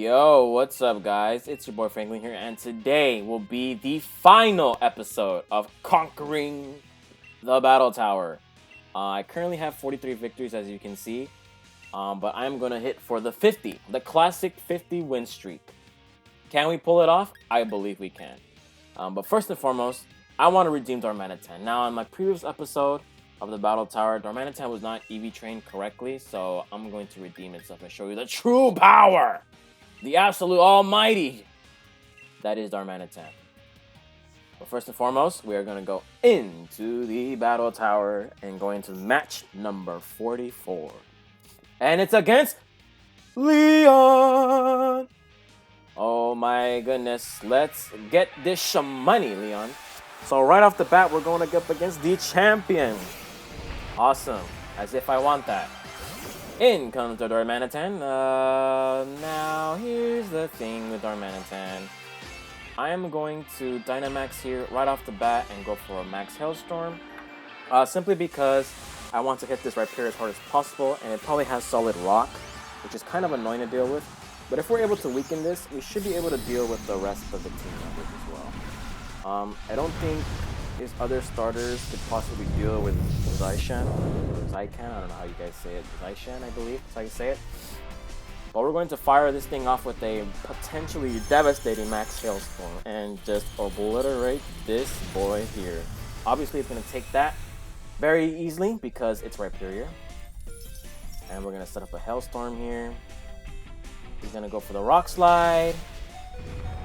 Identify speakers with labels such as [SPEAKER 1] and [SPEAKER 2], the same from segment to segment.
[SPEAKER 1] Yo, what's up, guys? It's your boy Franklin here, and today will be the final episode of Conquering the Battle Tower. I currently have 43 victories, as you can see, but I'm gonna hit for the 50, the classic 50 win streak. Can we pull it off? I believe we can. But first and foremost, I want to redeem Darmanitan. Now, in my previous episode of the Battle Tower, Darmanitan was not EV trained correctly, so I'm going to redeem itself and show you the true power! The absolute almighty that is Darmanitan. But first and foremost, we are going to go into the Battle Tower and go into match number 44. And it's against Leon! Oh my goodness, let's get this money, Leon. So right off the bat, we're going to go up against the champion. Awesome, as if I want that. In comes the Darmanitan. Now, here's the thing with Darmanitan. I am going to Dynamax here right off the bat and go for a Max Hailstorm. Simply because I want to hit this Rhyperior as hard as possible, and it probably has Solid Rock, which is kind of annoying to deal with. But if we're able to weaken this, we should be able to deal with the rest of the team members as well. I don't think his other starters could possibly deal with Zaishan, or Zycan, I don't know how you guys say it, Zaishan, I believe, that's how you say it. But we're going to fire this thing off with a potentially devastating Max Hailstorm and just obliterate this boy here. Obviously, it's going to take that very easily because it's Rhyperior. And we're going to set up a Hailstorm here. He's going to go for the Rock Slide.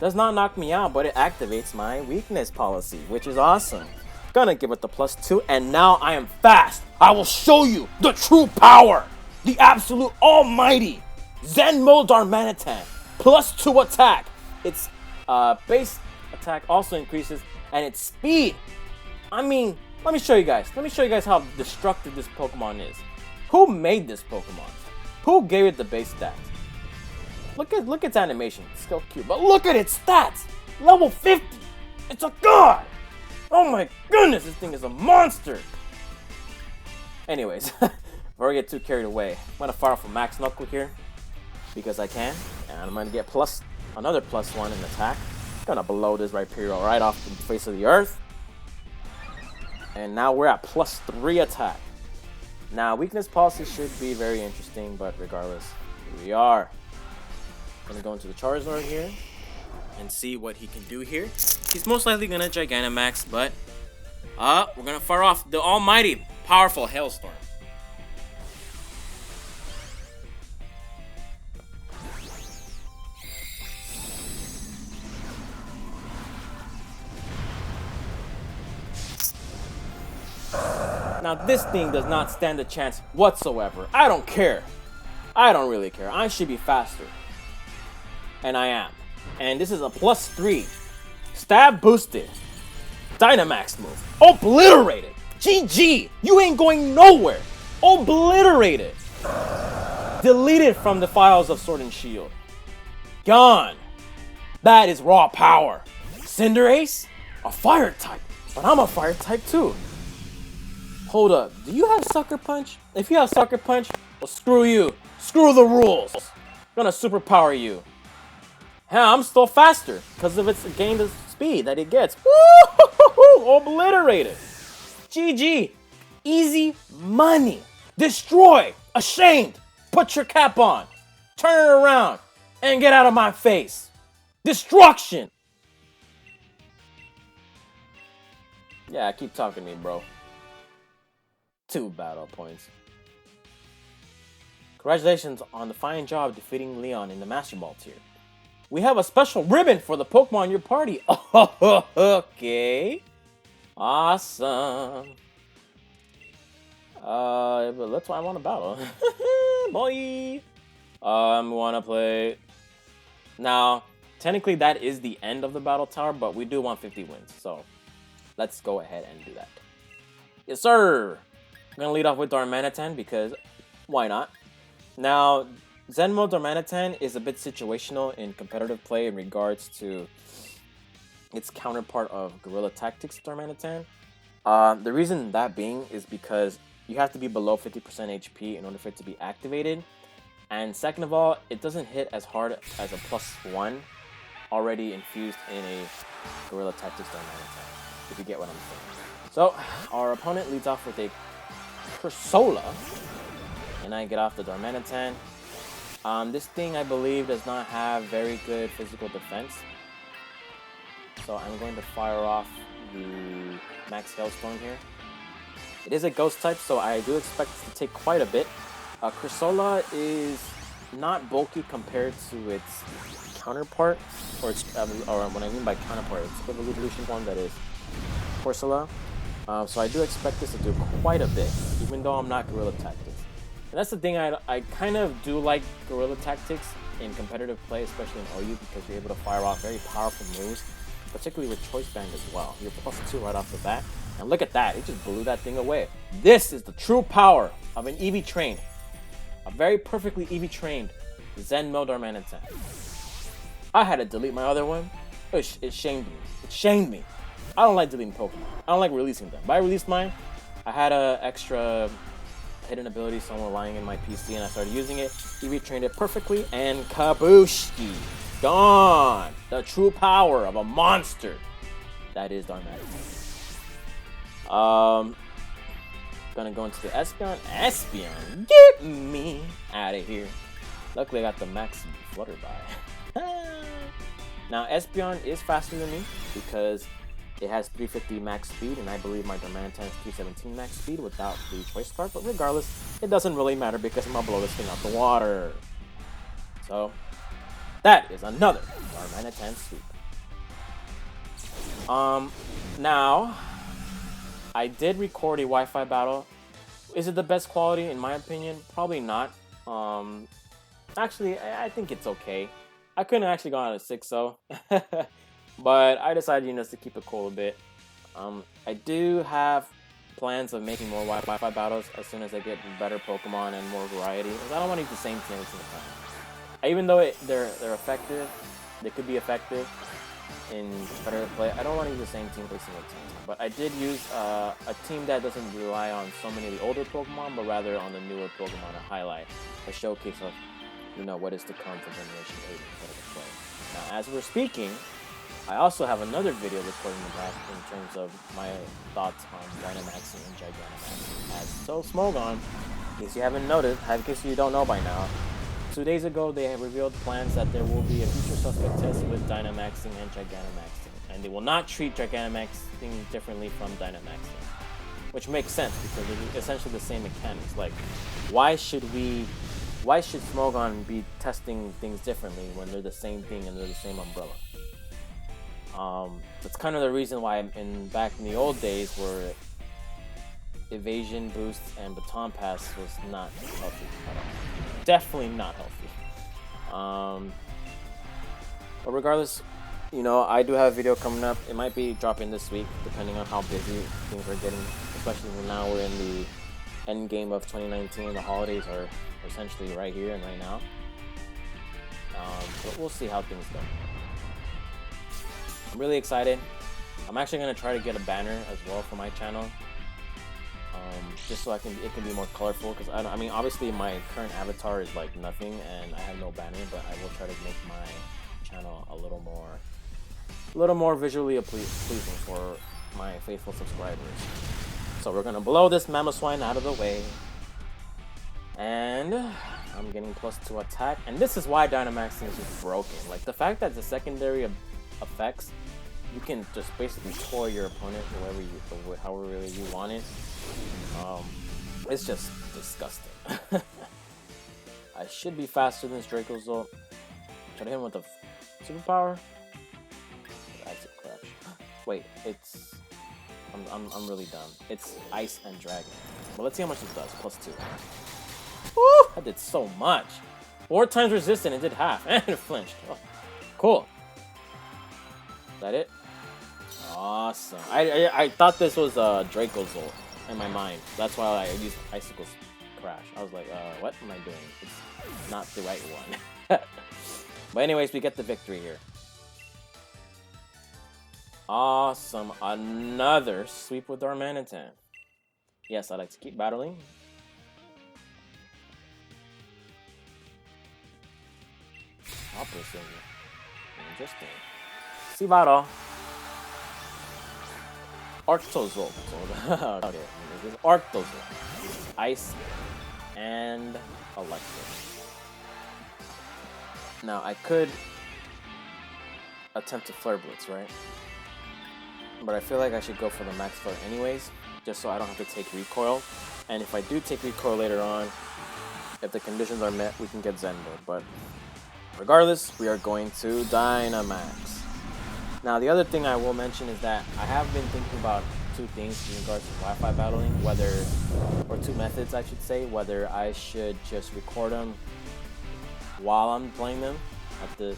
[SPEAKER 1] Does not knock me out, but it activates my weakness policy, which is awesome. Gonna give it the +2, and now I am fast. I will show you the true power. The absolute almighty Zen Mode Darmanitan. +2 attack. Its base attack also increases, and its speed. I mean, let me show you guys. Let me show you guys how destructive this Pokemon is. Who made this Pokemon? Who gave it the base stats? Look at its animation. It's so cute. But look at its stats. Level 50. It's a god. Oh my goodness, this thing is a monster. Anyways, before I get too carried away, I'm gonna fire off a Max Knuckle here because I can, and I'm gonna get another +1 in attack. Gonna blow this Rhyperior right off the face of the earth. And now we're at +3 attack. Now weakness policy should be very interesting, but regardless, here we are. Gonna go into the Charizard here and see what he can do here. He's most likely gonna Gigantamax, but we're gonna fire off the almighty powerful Hailstorm. Now this thing does not stand a chance whatsoever. I don't care. I don't really care. I should be faster. And I am. And this is a +3. Stab boosted. Dynamax move. Obliterated. GG. You ain't going nowhere. Obliterated. Deleted from the files of Sword and Shield. Gone. That is raw power. Cinderace? A fire type. But I'm a fire type too. Hold up. Do you have Sucker Punch? If you have Sucker Punch, well, screw you. Screw the rules. I'm gonna superpower you. Hell, I'm still faster because of its gain of speed that it gets. Woo-hoo-hoo-hoo! Obliterated. GG. Easy money. Destroy. Ashamed. Put your cap on. Turn it around and get out of my face. Destruction. Yeah, keep talking to me, bro. 2 battle points. Congratulations on the fine job defeating Leon in the Master Ball tier. We have a special ribbon for the Pokemon in your party. Oh, okay. Awesome. But that's why I want to battle. Boy. Want to play. Now, technically that is the end of the Battle Tower, but we do want 50 wins. So, let's go ahead and do that. Yes, sir. I'm going to lead off with Darmanitan because why not? Now, Zen Mode Darmanitan is a bit situational in competitive play in regards to its counterpart of Guerrilla Tactics Darmanitan. The reason that being is because you have to be below 50% HP in order for it to be activated. And second of all, it doesn't hit as hard as a +1 already infused in a Guerrilla Tactics Darmanitan, if you get what I'm saying. So, our opponent leads off with a Cursola, and I get off the Darmanitan. This thing, I believe, does not have very good physical defense. So I'm going to fire off the Max Hailstorm here. It is a Ghost type, so I do expect it to take quite a bit. Cursola is not bulky compared to its counterpart, or what I mean by counterpart, its evolution form, that is Corsola. So I do expect this to do quite a bit, even though I'm not Guerrilla Tactics. And that's the thing, I kind of do like Guerrilla Tactics in competitive play, especially in OU, because you're able to fire off very powerful moves, particularly with Choice Band as well. You're +2 right off the bat. And look at that, it just blew that thing away. This is the true power of an EV trained, a very perfectly EV trained Zen Mode Darmanitan. I had to delete my other one. It shamed me. It shamed me. I don't like deleting Pokemon. I don't like releasing them. But I released mine. I had an extra hidden ability somewhere lying in my PC, and I started using it. EV trained it perfectly, and kabooshki. Gone. The true power of a monster. That is Darmanitan. Gonna go into the Espeon. Espeon, get me out of here. Luckily, I got the Max Flutterby. Now, Espeon is faster than me because it has 350 max speed, and I believe my Darmanitan has 317 max speed without the choice card. But regardless, it doesn't really matter because I'm gonna blow this thing out the water. So, that is another Darmanitan sweep. Now, I did record a Wi-Fi battle. Is it the best quality? In my opinion, probably not. Actually, I think it's okay. I couldn't actually go on a 6-0, but I decided, just to keep it cool a bit. I do have plans of making more Wi-Fi battles as soon as I get better Pokemon and more variety. I don't want to use the same team every single time. Even though they're effective, they could be effective in competitive play, I don't want to use the same team every single time. But I did use a team that doesn't rely on so many of the older Pokemon, but rather on the newer Pokemon to highlight a showcase of what is to come for Generation 8 in competitive play. Now, as we're speaking, I also have another video recording the back in terms of my thoughts on Dynamaxing and Gigantamaxing. So Smogon, in case you haven't noticed, in case you don't know by now, 2 days ago they have revealed plans that there will be a future suspect test with Dynamaxing and Gigantamaxing, and they will not treat Gigantamaxing differently from Dynamaxing, which makes sense because it's essentially the same mechanics. Like, why should Smogon be testing things differently when they're the same thing and they're the same umbrella? That's kind of the reason why back in the old days where evasion boost and baton pass was not healthy at all. Definitely not healthy. But regardless, I do have a video coming up. It might be dropping this week, depending on how busy things are getting, especially when now we're in the end game of 2019. The holidays are essentially right here and right now. But we'll see how things go. I'm really excited. I'm actually going to try to get a banner as well for my channel. Just so it can be more colorful, because I mean, obviously my current avatar is like nothing and I have no banner, but I will try to make my channel a little more visually pleasing for my faithful subscribers. So we're gonna blow this Mamoswine out of the way, and I'm getting +2 attack, and this is why Dynamaxing is just broken. Like, the fact that the secondary effects, you can just basically toy your opponent however you want it. It's just disgusting. I should be faster than this Dracozolt. Should I hit him with the superpower? That's a crash. Wait, I'm really dumb. It's Ice and Dragon. Well, let's see how much it does. +2. Woo! I did so much. 4 times resistant, it did half, and it flinched. Oh, cool. Is that it? Awesome. I thought this was a Dracozolt in my mind. That's why I used Icicle's Crash. I was like, what am I doing? It's not the right one. But anyways, we get the victory here. Awesome. Another sweep with Darmanitan. Yes, I like to keep battling. Opposite. Interesting. Sivaro. Arctozol. Okay, this is Arctozol. Ice and electric. Now I could attempt to Flare Blitz, right? But I feel like I should go for the Max Flare anyways, just so I don't have to take recoil. And if I do take recoil later on, if the conditions are met, we can get Zen mode. But regardless, we are going to Dynamax. Now, the other thing I will mention is that I have been thinking about two things in regards to Wi-Fi battling, or two methods, I should say, whether I should just record them while I'm playing them in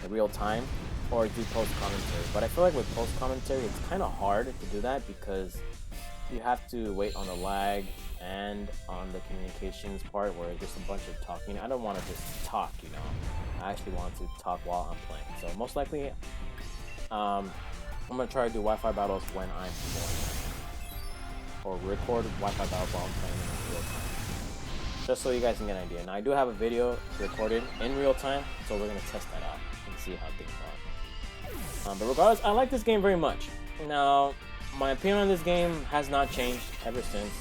[SPEAKER 1] real time, or do post commentary. But I feel like with post commentary, it's kind of hard to do that because you have to wait on the lag and on the communications part where it's just a bunch of talking. I don't want to just talk, you know. I actually want to talk while I'm playing. So most likely, I'm gonna try to do Wi-Fi battles when I'm playing, or record Wi-Fi battles while I'm playing in real time, just so you guys can get an idea. Now I do have a video recorded in real time, so we're gonna test that out and see how things are. But regardless, I like this game very much. Now, my opinion on this game has not changed ever since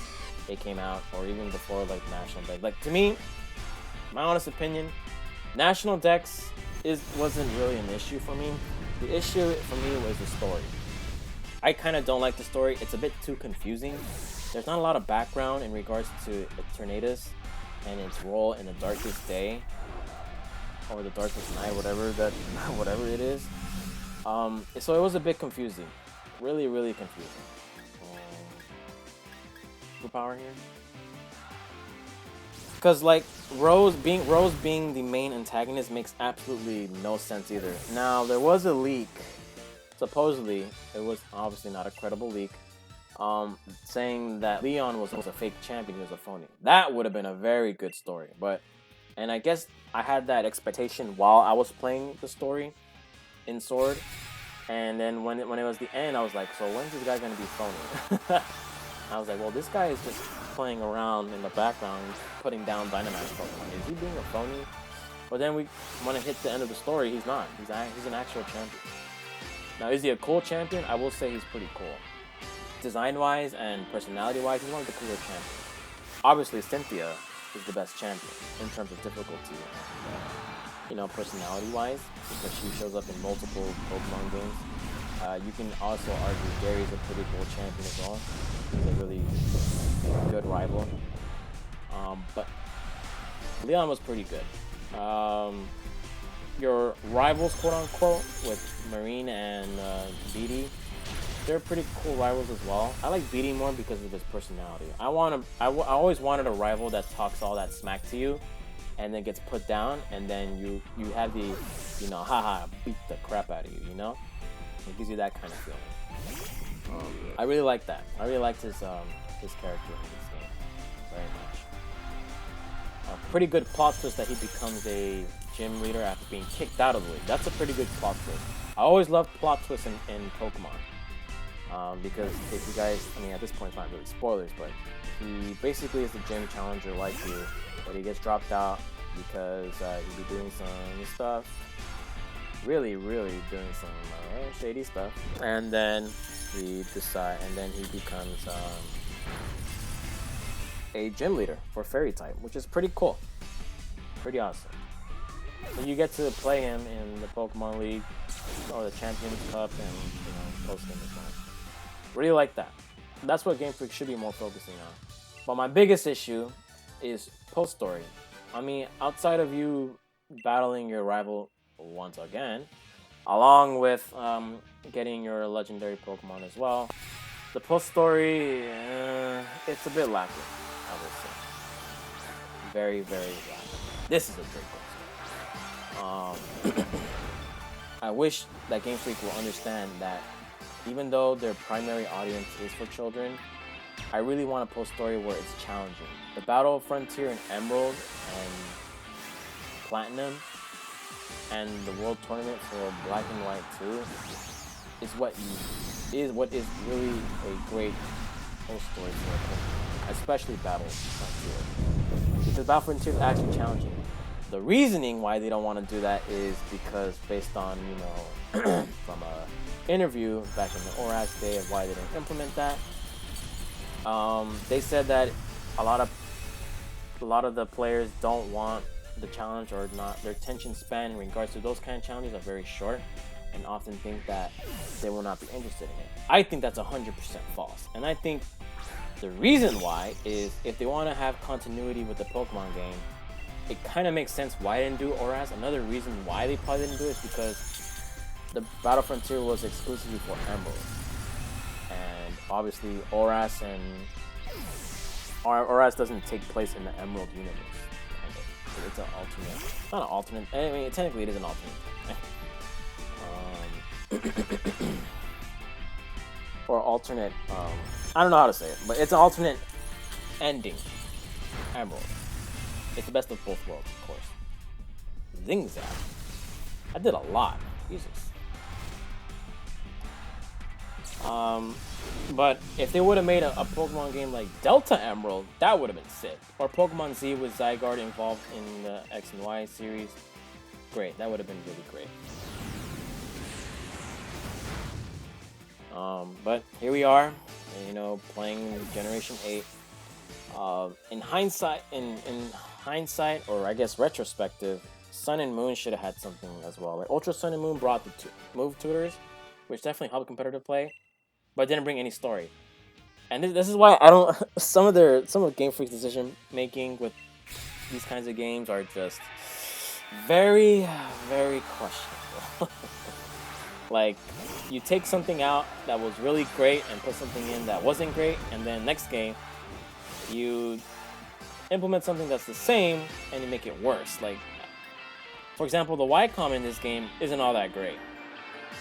[SPEAKER 1] it came out, or even before like National Dex. Like, to me, my honest opinion, National Dex wasn't really an issue for me. The issue for me was the story. I kind of don't like the story. It's a bit too confusing. There's not a lot of background in regards to Eternatus and its role in the Darkest Day, or the Darkest Night, whatever it is. So it was a bit confusing. Really, really confusing. Power here, because like Rose being the main antagonist makes absolutely no sense either. Now there was a leak, supposedly it was obviously not a credible leak, saying that Leon was a fake champion, he was a phony. That would have been a very good story, and I guess I had that expectation while I was playing the story in Sword, and then when it was the end, I was like, so when's this guy gonna be phony? I was like, well, this guy is just playing around in the background, putting down Dynamax Pokemon. Is he being a phony? But then when it hit the end of the story, he's not. He's an actual champion. Now, is he a cool champion? I will say he's pretty cool. Design-wise and personality-wise, he's one of the cooler champions. Obviously, Cynthia is the best champion in terms of difficulty, you know, personality-wise, because she shows up in multiple Pokemon games. You can also argue Gary's a pretty cool champion as well. He's a really good rival. But Leon was pretty good. Your rivals, quote-unquote, with Marine and BD, they're pretty cool rivals as well. I like BD more because of his personality. I always wanted a rival that talks all that smack to you and then gets put down, and then you have the, you know, haha, beat the crap out of you, you know? It gives you that kind of feeling. I really like that. I really liked his character in this game very much. A pretty good plot twist that he becomes a gym leader after being kicked out of the league. That's a pretty good plot twist. I always loved plot twists in Pokemon. Because if you guys, I mean, at this point it's not really spoilers, but he basically is the gym challenger like you, but he gets dropped out because he'd be doing some stuff. Really doing some shady stuff, and then he becomes a gym leader for Fairy type, which is pretty cool, pretty awesome. So you get to play him in the Pokemon League or the Champions Cup, and you know, post game as well. Really like that. That's what Game Freak should be more focusing on. But my biggest issue is post story. I mean, outside of you battling your rival once again, along with getting your legendary Pokemon as well, the post story, it's a bit lacking, I would say. Very lacking. This is a great post story. I wish that Game Freak will understand that even though their primary audience is for children, I really want a post story where it's challenging. The Battle of Frontier and Emerald and Platinum and the World Tournament for Black and White 2 is what is really a great post story for Pokemon, especially Battle Frontier, because Battle Frontier is actually challenging. The reasoning why they don't want to do that is because based on, from a interview back in the ORAS day of why they didn't implement that, they said that a lot of the players don't want the challenge, or not, their attention span in regards to those kind of challenges are very short, and often think that they will not be interested in it. I think that's 100% false, and I think the reason why is if they want to have continuity with the Pokemon game, it kind of makes sense why they didn't do ORAS. Another reason why they probably didn't do it is because the Battle Frontier was exclusively for Emerald, and obviously ORAS doesn't take place in the Emerald universe. It's an alternate, not an alternate. I mean, technically it is an alternate. Or alternate. I don't know how to say it, but it's an alternate ending. Emerald. It's the best of both worlds, of course. Zingzap. I did a lot. Jesus. But if they would have made a Pokemon game like Delta Emerald, that would have been sick. Or Pokemon Z with Zygarde involved in the X and Y series. Great. That would have been really great. But here we are, playing Generation 8. In hindsight, or I guess retrospective, Sun and Moon should have had something as well. Like Ultra Sun and Moon brought the move tutors, which definitely helped competitive play, but didn't bring any story. And this is why I don't. Some of Game Freak's decision making with these kinds of games are just very, very questionable. Like, you take something out that was really great and put something in that wasn't great, and then next game you implement something that's the same and you make it worse. Like, for example, the Y-Com in this game isn't all that great.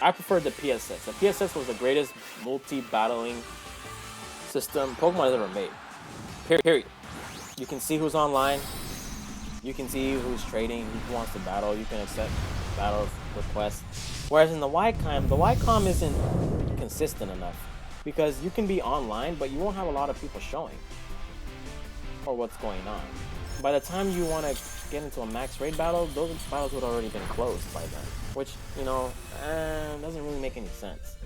[SPEAKER 1] I preferred the PSS. The PSS was the greatest multi-battling system Pokemon has ever made. Period. You can see who's online. You can see who's trading, who wants to battle. You can accept battle requests. Whereas in the Y-Com isn't consistent enough. Because you can be online, but you won't have a lot of people showing. Or what's going on. By the time you want to get into a max raid battle, those battles would have already been closed by then. Which, doesn't really make any sense.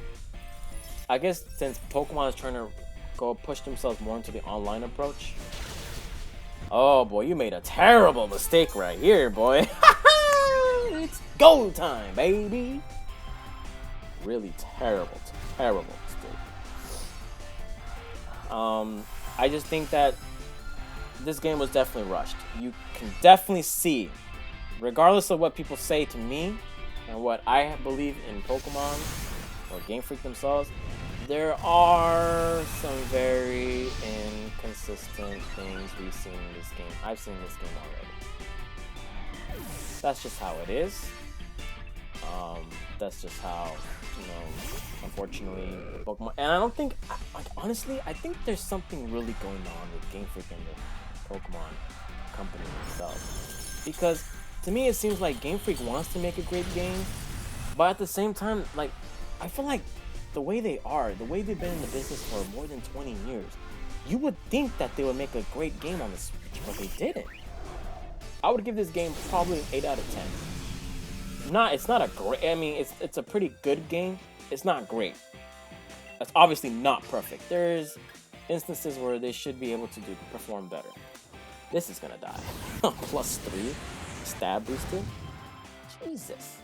[SPEAKER 1] I guess since Pokemon is trying to push themselves more into the online approach. Oh boy, you made a terrible mistake right here, boy. It's go time, baby. Really terrible mistake. I just think that this game was definitely rushed. You can definitely see, regardless of what people say to me and what I believe in Pokemon or Game Freak themselves, there are some very inconsistent things we've seen in this game. I've seen this game already. That's just how it is. That's just how, unfortunately, Pokemon. And I don't think, honestly, I think there's something really going on with Game Freak and the Pokemon company itself. Because to me, it seems like Game Freak wants to make a great game, but at the same time, like, I feel like the way they've been in the business for more than 20 years, you would think that they would make a great game on the Switch, but they didn't. I would give this game probably an 8 out of 10. It's not a great, it's a pretty good game. It's not great. It's obviously not perfect. There's instances where they should be able to perform better. This is gonna die. +3 stab booster. Jesus.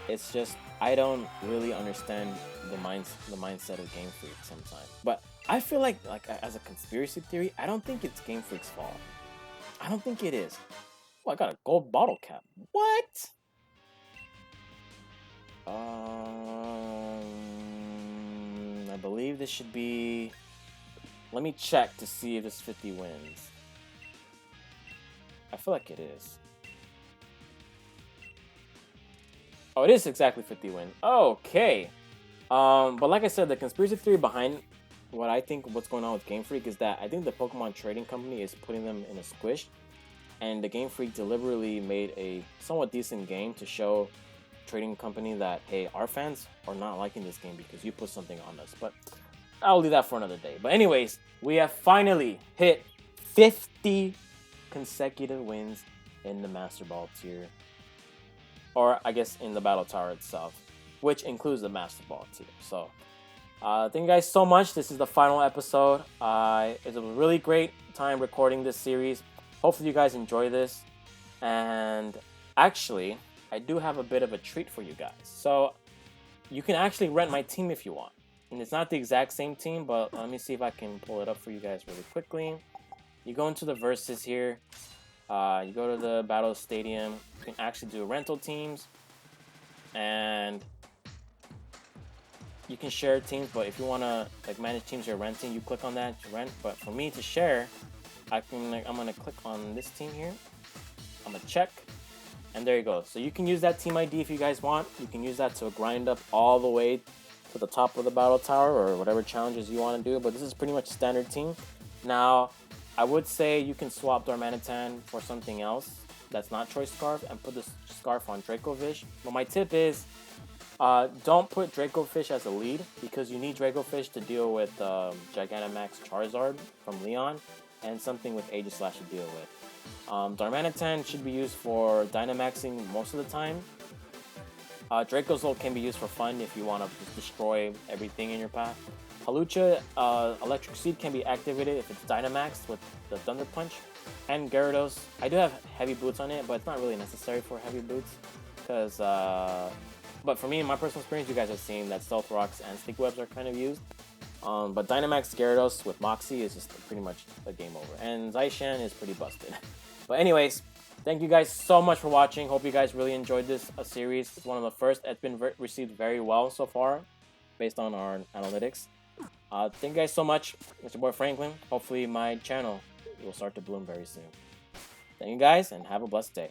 [SPEAKER 1] It's just, I don't really understand the mindset of Game Freak sometimes. But I feel like as a conspiracy theory, I don't think it's Game Freak's fault. I don't think it is. Oh, I got a gold bottle cap. What? I believe this should be... Let me check to see if it's 50 wins. I feel like it is. Oh, it is exactly 50 wins. Okay. But like I said, the conspiracy theory behind what's going on with Game Freak is that I think the Pokemon trading company is putting them in a squish, and the Game Freak deliberately made a somewhat decent game to show trading company that, hey, our fans are not liking this game because you put something on us. But I'll leave that for another day. But anyways, we have finally hit 50 consecutive wins in the Master Ball tier. Or I guess in the Battle Tower itself, which includes the Master Ball tier. So thank you guys so much. This is the final episode. It's a really great time recording this series. Hopefully you guys enjoy this. And actually, I do have a bit of a treat for you guys. So you can actually rent my team if you want. And it's not the exact same team, but let me see if I can pull it up for you guys really quickly. You go into the versus here. You go to the Battle Stadium. You can actually do rental teams. And you can share teams, but if you want to like manage teams you're renting, you click on that to rent. But for me to share, I'm gonna click on this team here. I'm gonna check, and there you go. So you can use that team ID if you guys want. You can use that to grind up all the way to the top of the Battle Tower or whatever challenges you want to do. But this is pretty much a standard team. Now, I would say you can swap Darmanitan for something else that's not Choice Scarf and put this Scarf on Dracovish. But my tip is, don't put Dracovish as a lead because you need Dracovish to deal with Gigantamax Charizard from Leon and something with Aegislash to deal with. Darmanitan should be used for Dynamaxing most of the time. Dracozolt can be used for fun if you want to just destroy everything in your path. Halucha, Electric Seed can be activated if it's Dynamaxed with the Thunder Punch. And Gyarados, I do have Heavy Boots on it, but it's not really necessary for Heavy Boots. Because, but for me, in my personal experience, you guys have seen that Stealth Rocks and Stick Webs are kind of used. But Dynamax Gyarados with Moxie is just pretty much a game over. And Zaishan is pretty busted. But anyways, thank you guys so much for watching. Hope you guys really enjoyed this series. It's one of the first. It's been received very well so far, based on our analytics. Thank you guys so much. It's your boy Franklin. Hopefully my channel will start to bloom very soon. Thank you guys, and have a blessed day.